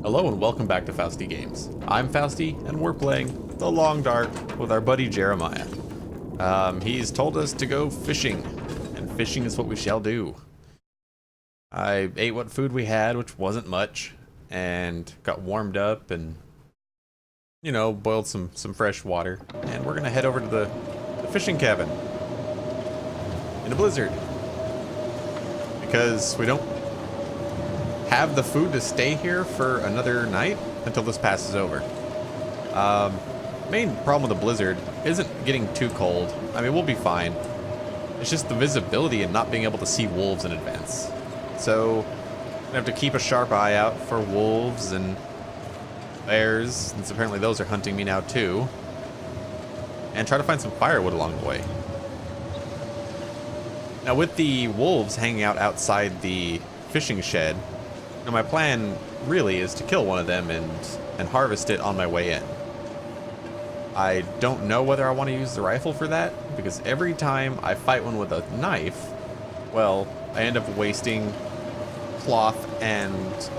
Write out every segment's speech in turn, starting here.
Hello and welcome back to Faustie Games. I'm Faustie and we're playing The Long Dark with our buddy Jeremiah. He's told us to go fishing, and fishing is what we shall do. I ate what food we had, which wasn't much, and got warmed up and, you know, boiled some fresh water. And we're gonna head over to the fishing cabin in a blizzard. Because we don't have the food to stay here for another night until this passes over. Main problem with the blizzard isn't getting too cold. I mean, we'll be fine. It's just the visibility and not being able to see wolves in advance. So I have to keep a sharp eye out for wolves and bears, since apparently those are hunting me now too. And try to find some firewood along the way. Now with the wolves hanging out outside the fishing shed, now my plan really is to kill one of them and harvest it on my way in. I don't know whether I want to use the rifle for that, because every time I fight one with a knife, well, I end up wasting cloth and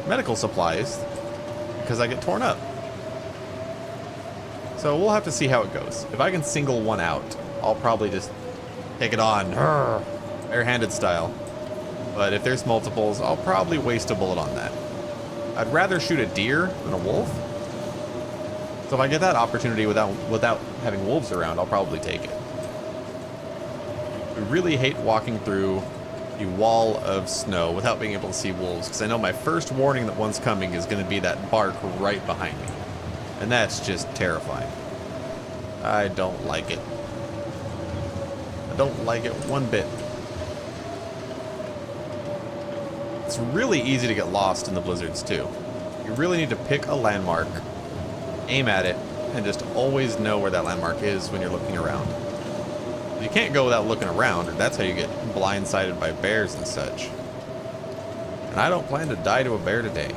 medical supplies because I get torn up. So we'll have to see how it goes. If I can single one out, I'll probably just take it on, bare-handed style. But if there's multiples, I'll probably waste a bullet on that. I'd rather shoot a deer than a wolf. So if I get that opportunity without having wolves around, I'll probably take it. I really hate walking through the wall of snow without being able to see wolves, because I know my first warning that one's coming is going to be that bark right behind me. And that's just terrifying. I don't like it. I don't like it one bit. It's really easy to get lost in the blizzards too. You really need to pick a landmark, aim at it, and just always know where that landmark is when you're looking around. You can't go without looking around, or that's how you get blindsided by bears and such. And I don't plan to die to a bear today.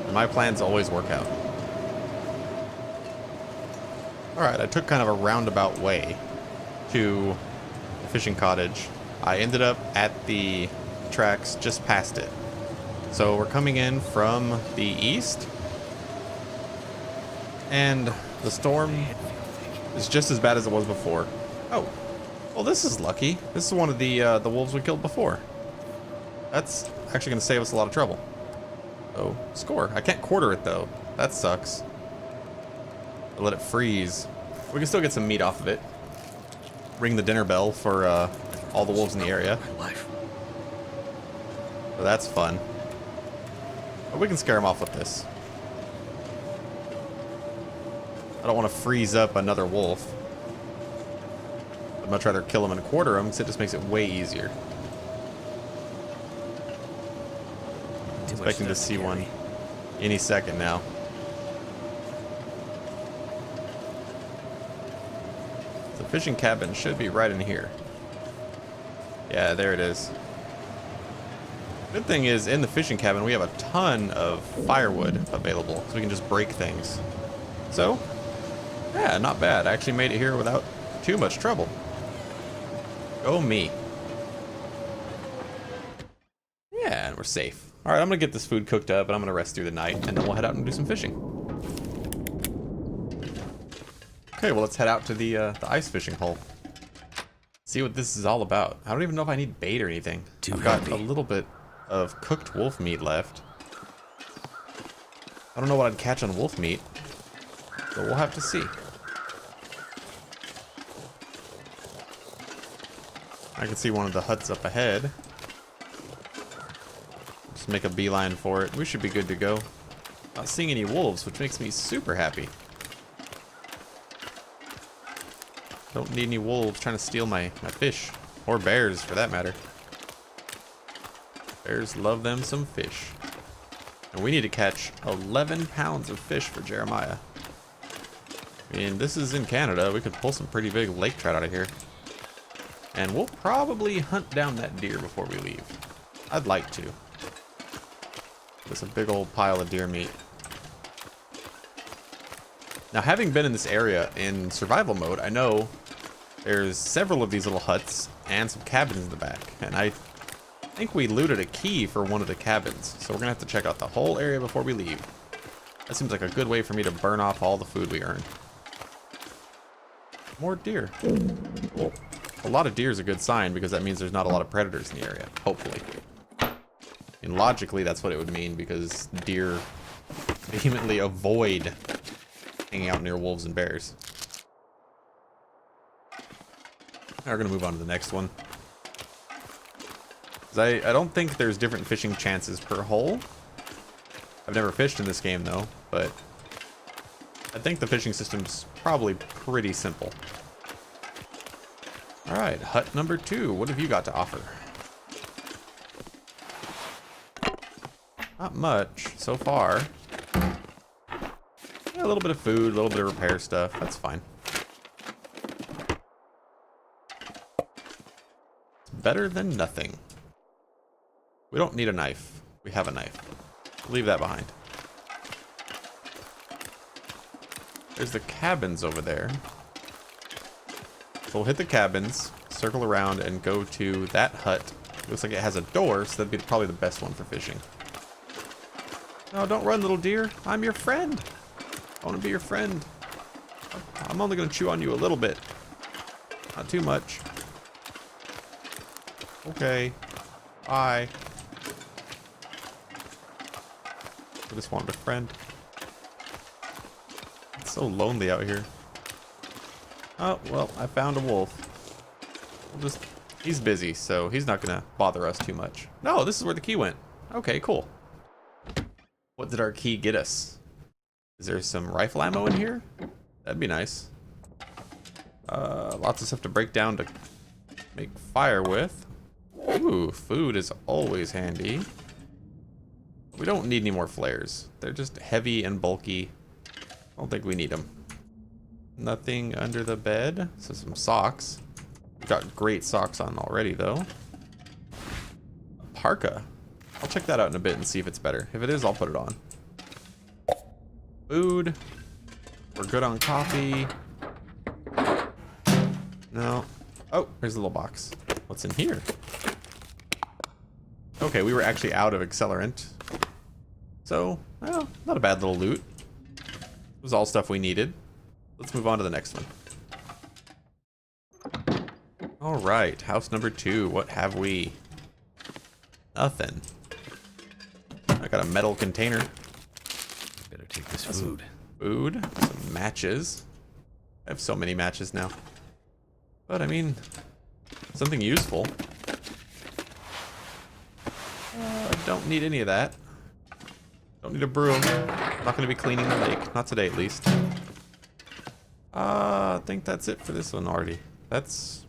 And my plans always work out. Alright, I took kind of a roundabout way to the fishing cottage. I ended up at the tracks just past it. So we're coming in from the east, and the storm is just as bad as it was before. Oh, well, this is lucky. This is one of the wolves we killed before. That's actually going to save us a lot of trouble. So, score. I can't quarter it though. That sucks. I'll let it freeze. We can still get some meat off of it. Ring the dinner bell for all the wolves in the area. So that's fun. But we can scare them off with this. I don't want to freeze up another wolf. I'd much rather kill them and quarter them, because it just makes it way easier. Expecting to see one any second now. The fishing cabin should be right in here. Yeah, there it is. Good thing is, in the fishing cabin, we have a ton of firewood available, so we can just break things. So, yeah, not bad. I actually made it here without too much trouble. Go me. Yeah, and we're safe. Alright, I'm gonna get this food cooked up, and I'm gonna rest through the night, and then we'll head out and do some fishing. Okay, well, let's head out to the ice fishing hole. See what this is all about. I don't even know if I need bait or anything. I've got a little bit of cooked wolf meat left. I don't know what I'd catch on wolf meat, so we'll have to see. I can see one of the huts up ahead. Just make a beeline for it. We should be good to go. Not seeing any wolves, which makes me super happy. Don't need any wolves trying to steal my fish. Or bears, for that matter. Bears love them some fish. And we need to catch 11 pounds of fish for Jeremiah. I mean, this is in Canada. We could pull some pretty big lake trout out of here. And we'll probably hunt down that deer before we leave. I'd like to. There's a big old pile of deer meat. Now, having been in this area in survival mode, I know there's several of these little huts and some cabins in the back. And I I think we looted a key for one of the cabins, so we're gonna have to check out the whole area before we leave. That seems like a good way for me to burn off all the food we earn. More deer. Cool. A lot of deer is a good sign because that means there's not a lot of predators in the area, hopefully. And logically, that's what it would mean because deer vehemently avoid hanging out near wolves and bears. Now we're gonna move on to the next one. I don't think there's different fishing chances per hole. I've never fished in this game though, but I think the fishing system's probably pretty simple. Alright, hut number 2. What have you got to offer? Not much so far. Yeah, a little bit of food, a little bit of repair stuff. That's fine. It's better than nothing. We don't need a knife. We have a knife. Leave that behind. There's the cabins over there. So we'll hit the cabins, circle around, and go to that hut. Looks like it has a door, so that'd be probably the best one for fishing. No, don't run, little deer. I'm your friend. I want to be your friend. I'm only going to chew on you a little bit. Not too much. Okay. Bye. I just wanted a friend. It's so lonely out here. Oh, well, I found a wolf. He's busy, so he's not gonna bother us too much. No, this is where the key went. Okay, cool. What did our key get us? Is there some rifle ammo in here? That'd be nice. Lots of stuff to break down to make fire with. Ooh, food is always handy. We don't need any more flares. They're just heavy and bulky. I don't think we need them. Nothing under the bed. So some socks. We've got great socks on already, though. A parka. I'll check that out in a bit and see if it's better. If it is, I'll put it on. Food. We're good on coffee. No. Oh, here's a little box. What's in here? Okay, we were actually out of accelerant. So, well, not a bad little loot. It was all stuff we needed. Let's move on to the next one. Alright, house number 2. What have we? Nothing. I got a metal container. Better take this food. Food, some matches. I have so many matches now. But I mean, something useful. I don't need any of that. Don't need a broom. I'm not going to be cleaning the lake. Not today, at least. I think that's it for this one already. That's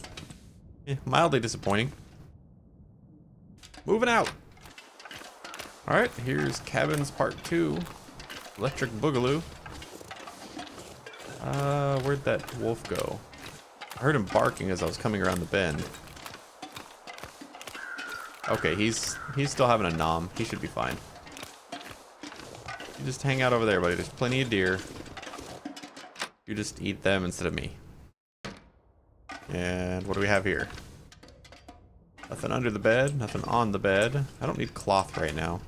mildly disappointing. Moving out. Alright, here's Cabins Part 2. Electric Boogaloo. Where'd that wolf go? I heard him barking as I was coming around the bend. Okay, he's still having a nom. He should be fine. You just hang out over there, buddy. There's plenty of deer. You just eat them instead of me. And what do we have here? Nothing under the bed. Nothing on the bed. I don't need cloth right now.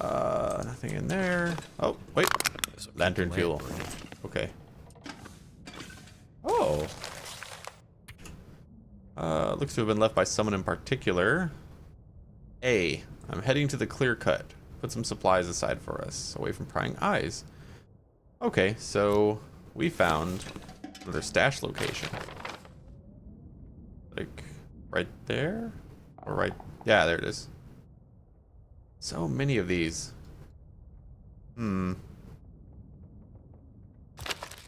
Nothing in there. Oh, wait. Lantern fuel. Okay. Oh. Looks to have been left by someone in particular. I'm heading to the clear cut. Put some supplies aside for us, away from prying eyes. Okay, so we found another stash location. Like, right there? Or right... Yeah, there it is. So many of these. And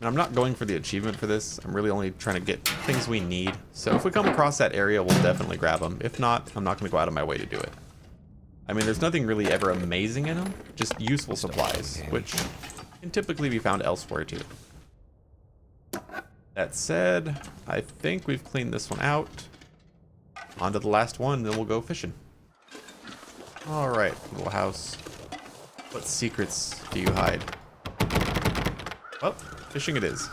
I'm not going for the achievement for this. I'm really only trying to get things we need. So if we come across that area, we'll definitely grab them. If not, I'm not going to go out of my way to do it. I mean, there's nothing really ever amazing in them. Just useful supplies, which can typically be found elsewhere too. That said, I think we've cleaned this one out. On to the last one, then we'll go fishing. Alright, little house. What secrets do you hide? Well, fishing it is.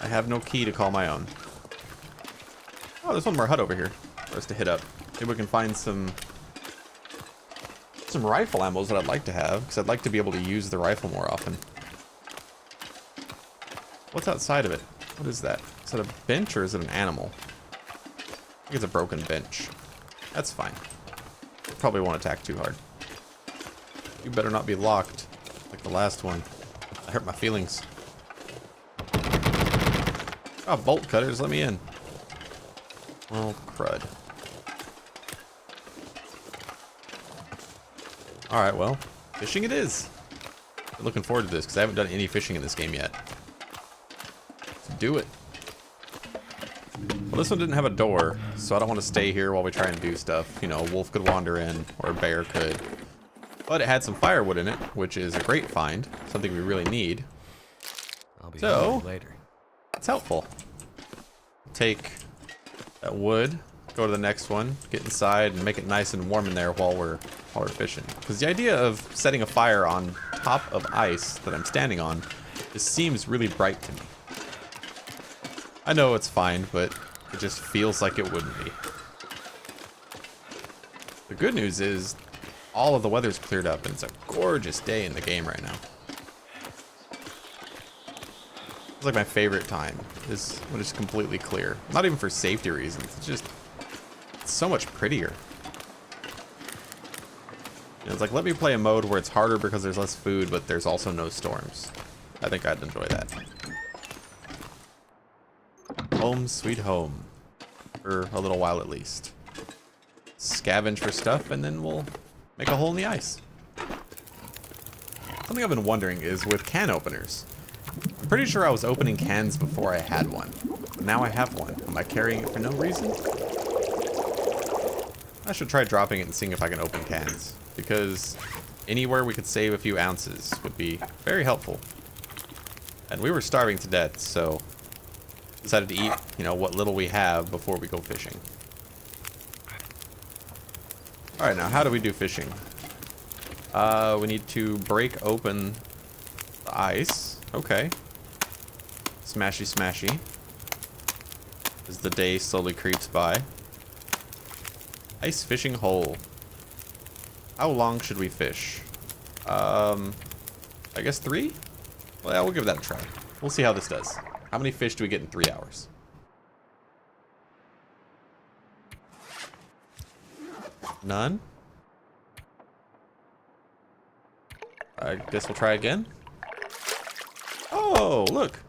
I have no key to call my own. Oh, there's one more hut over here for us to hit up. Maybe we can find some rifle ammos that I'd like to have, because I'd like to be able to use the rifle more often. What's outside of it? What is that? Is that a bench or is it an animal? I think it's a broken bench. That's fine. Probably won't attack too hard. You better not be locked like the last one. That hurt my feelings. Oh, bolt cutters, let me in. Well, crud. Alright, well, fishing it is. I'm looking forward to this because I haven't done any fishing in this game yet. Let's do it. Well, this one didn't have a door, so I don't want to stay here while we try and do stuff. You know, a wolf could wander in, or a bear could. But it had some firewood in it, which is a great find. Something we really need. I'll be So, later. it's helpful. Take that wood, go to the next one, get inside, and make it nice and warm in there while we're fishing. Because the idea of setting a fire on top of ice that I'm standing on just seems really bright to me. I know it's fine, but it just feels like it wouldn't be. The good news is all of the weather's cleared up and it's a gorgeous day in the game right now. It's like my favorite time is when it's completely clear. Not even for safety reasons, it's just so much prettier. You know, it's like, let me play a mode where it's harder because there's less food, but there's also no storms. I think I'd enjoy that. Home sweet home. For a little while at least. Scavenge for stuff and then we'll make a hole in the ice. Something I've been wondering is with can openers. I'm pretty sure I was opening cans before I had one. But now I have one. Am I carrying it for no reason? I should try dropping it and seeing if I can open cans. Because anywhere we could save a few ounces would be very helpful. And we were starving to death, so decided to eat, you know, what little we have before we go fishing. Alright, now how do we do fishing? We need to break open the ice. Okay. Smashy smashy. As the day slowly creeps by. Ice fishing hole. How long should we fish? I guess 3? Well, yeah, we'll give that a try. We'll see how this does. How many fish do we get in 3 hours? None? I guess we'll try again. Oh, look.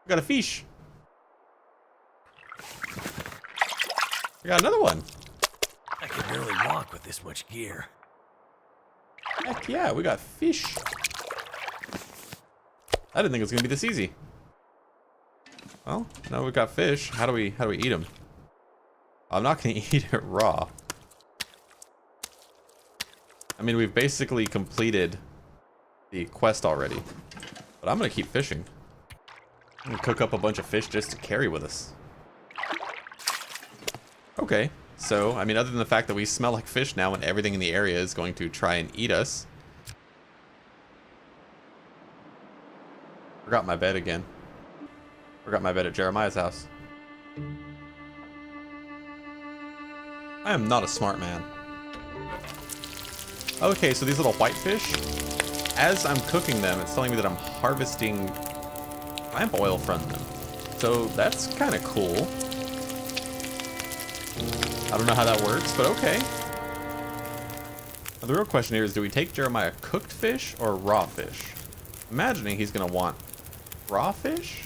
We got a fish. We got another one. I can barely walk with this much gear. Heck yeah, we got fish. I didn't think it was gonna be this easy. Well, now we've got fish. How do we eat them? I'm not gonna eat it raw. I mean, we've basically completed the quest already. But I'm gonna keep fishing. I'm gonna cook up a bunch of fish just to carry with us. Okay, so, I mean, other than the fact that we smell like fish now and everything in the area is going to try and eat us. Forgot my bed again. Forgot my bed at Jeremiah's house. I am not a smart man. Okay, so these little whitefish, as I'm cooking them, it's telling me that I'm harvesting lamp oil from them. So that's kind of cool. I don't know how that works, but okay. Now, the real question here is, do we take Jeremiah cooked fish or raw fish? Imagining he's going to want raw fish?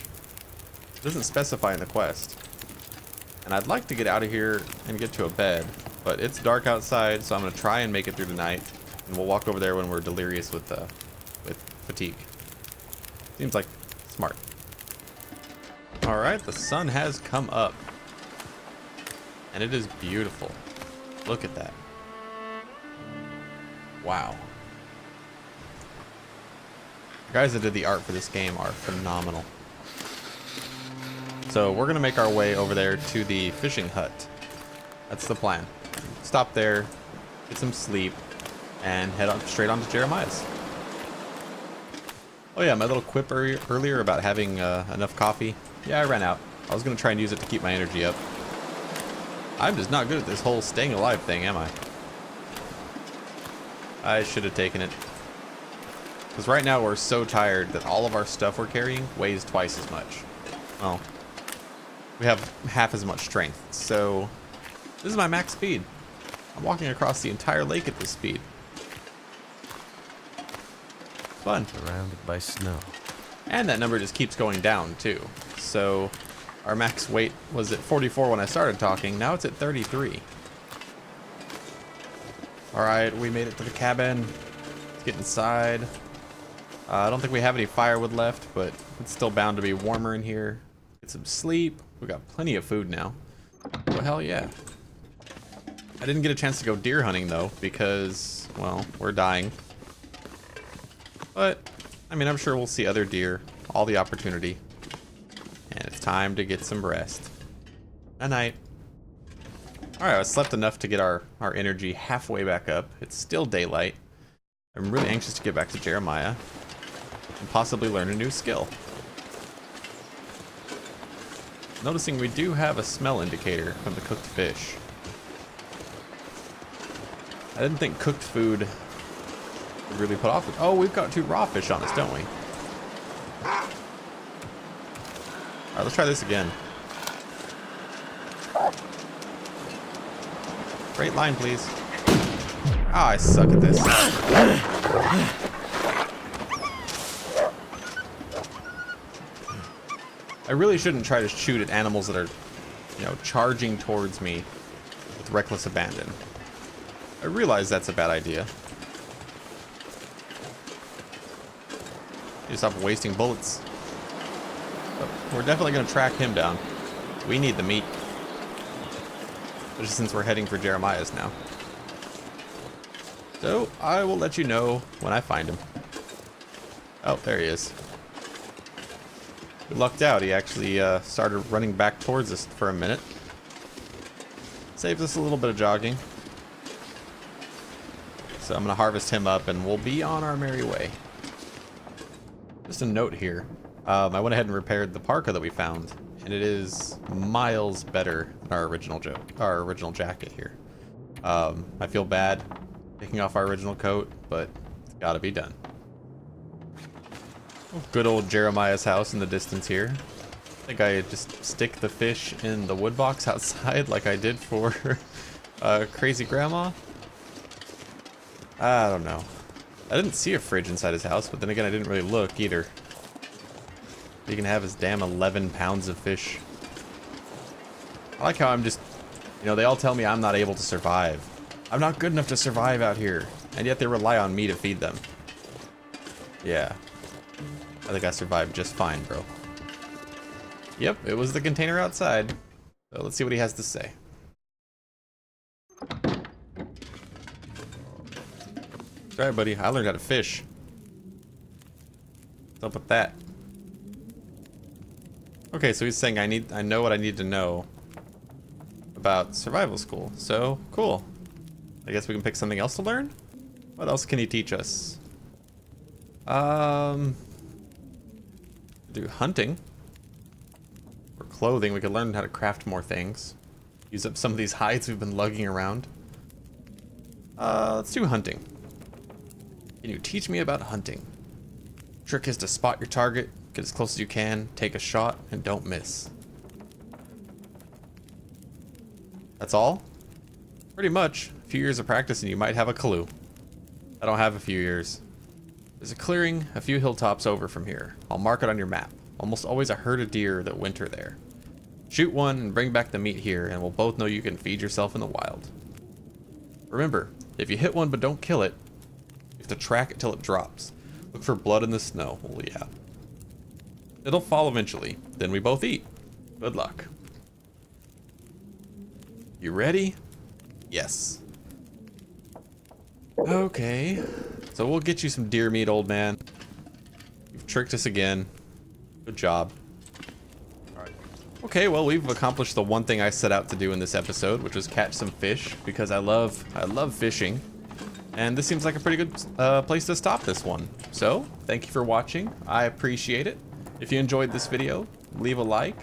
It doesn't specify in the quest. And I'd like to get out of here and get to a bed, but it's dark outside, so I'm going to try and make it through the night. And we'll walk over there when we're delirious with fatigue. Seems like smart. Alright, the sun has come up. And it is beautiful. Look at that. Wow. The guys that did the art for this game are phenomenal. So we're going to make our way over there to the fishing hut. That's the plan. Stop there, get some sleep, and head on straight on to Jeremiah's. Oh yeah, my little quip earlier about having enough coffee. Yeah, I ran out. I was going to try and use it to keep my energy up. I'm just not good at this whole staying alive thing, am I? I should have taken it. Because right now we're so tired that all of our stuff we're carrying weighs twice as much. Well, we have half as much strength. So this is my max speed. I'm walking across the entire lake at this speed. Fun. Surrounded by snow. And that number just keeps going down too. So our max weight was at 44 when I started talking. Now it's at 33. All right, we made it to the cabin. Let's get inside. I don't think we have any firewood left, but it's still bound to be warmer in here. Get some sleep. We got plenty of food now. Well, hell yeah. I didn't get a chance to go deer hunting though, because, well, we're dying. But, I mean, I'm sure we'll see other deer, all the opportunity. And it's time to get some rest. Good night. Alright, I slept enough to get our energy halfway back up. It's still daylight. I'm really anxious to get back to Jeremiah and possibly learn a new skill. Noticing we do have a smell indicator from the cooked fish. I didn't think cooked food would really put off. Oh, we've got 2 raw fish on us, don't we? Alright, let's try this again. Straight line, please. Ah, I suck at this. I really shouldn't try to shoot at animals that are, you know, charging towards me with reckless abandon. I realize that's a bad idea. You stop wasting bullets. But we're definitely going to track him down. We need the meat. Especially since we're heading for Jeremiah's now. So, I will let you know when I find him. Oh, there he is. We lucked out. He actually started running back towards us for a minute. Saves us a little bit of jogging. So I'm going to harvest him up and we'll be on our merry way. Just a note here. I went ahead and repaired the parka that we found. And it is miles better than our original jacket here. I feel bad taking off our original coat, but it's got to be done. Good old Jeremiah's house in the distance here. I think I just stick the fish in the wood box outside like I did for Crazy Grandma. I don't know. I didn't see a fridge inside his house, but then again I didn't really look either. He can have his damn 11 pounds of fish. I like how I'm just, you know, they all tell me I'm not able to survive. I'm not good enough to survive out here, and yet they rely on me to feed them. Yeah. I think I survived just fine, bro. Yep, it was the container outside. So let's see what he has to say. Sorry, buddy. I learned how to fish. What's up with that? Okay, so he's saying I know what I need to know about survival school. So, cool. I guess we can pick something else to learn? What else can he teach us? Do hunting. Or clothing. We could learn how to craft more things. Use up some of these hides we've been lugging around. Let's do hunting. Can you teach me about hunting? Trick is to spot your target, get as close as you can, take a shot, and don't miss. That's all? Pretty much. A few years of practice and you might have a clue. I don't have a few years. There's a clearing a few hilltops over from here. I'll mark it on your map. Almost always a herd of deer that winter there. Shoot one and bring back the meat here and we'll both know you can feed yourself in the wild. Remember, if you hit one but don't kill it, you have to track it till it drops. Look for blood in the snow. Oh yeah. It'll fall eventually. Then we both eat. Good luck. You ready? Yes. Okay. So we'll get you some deer meat, old man. You've tricked us again. Good job. Alright. Okay, well, we've accomplished the one thing I set out to do in this episode, which was catch some fish, because I love fishing. And this seems like a pretty good place to stop this one. So, thank you for watching. I appreciate it. If you enjoyed this video, leave a like,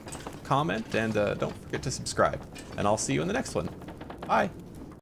comment, and don't forget to subscribe. And I'll see you in the next one. Bye.